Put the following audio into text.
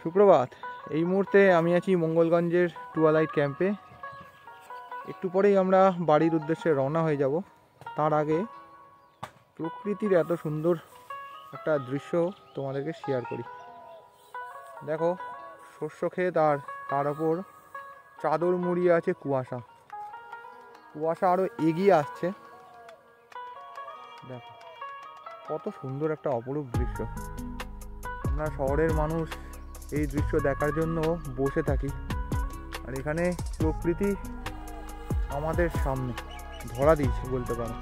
সুপ্রভাত। এই মুহূর্তে আমি আছি মঙ্গলগঞ্জের টুয়ালাইট ক্যাম্পে। একটু পরেই আমরা বাড়ির উদ্দেশ্যে রওনা হয়ে যাব। তার আগে প্রকৃতির এত সুন্দর একটা দৃশ্য তোমাদেরকে শেয়ার করি। দেখো, শস্য ক্ষেত আর তার ওপর চাদর মুড়িয়ে আছে কুয়াশা। কুয়াশা আরও এগিয়ে আসছে। দেখো কত সুন্দর একটা অপরূপ দৃশ্য। আমরা শহরের মানুষ এই দৃশ্য দেখার জন্য বসে থাকি, আর এখানে প্রকৃতি আমাদের সামনে ধরা দিয়েছে বলতে পারো।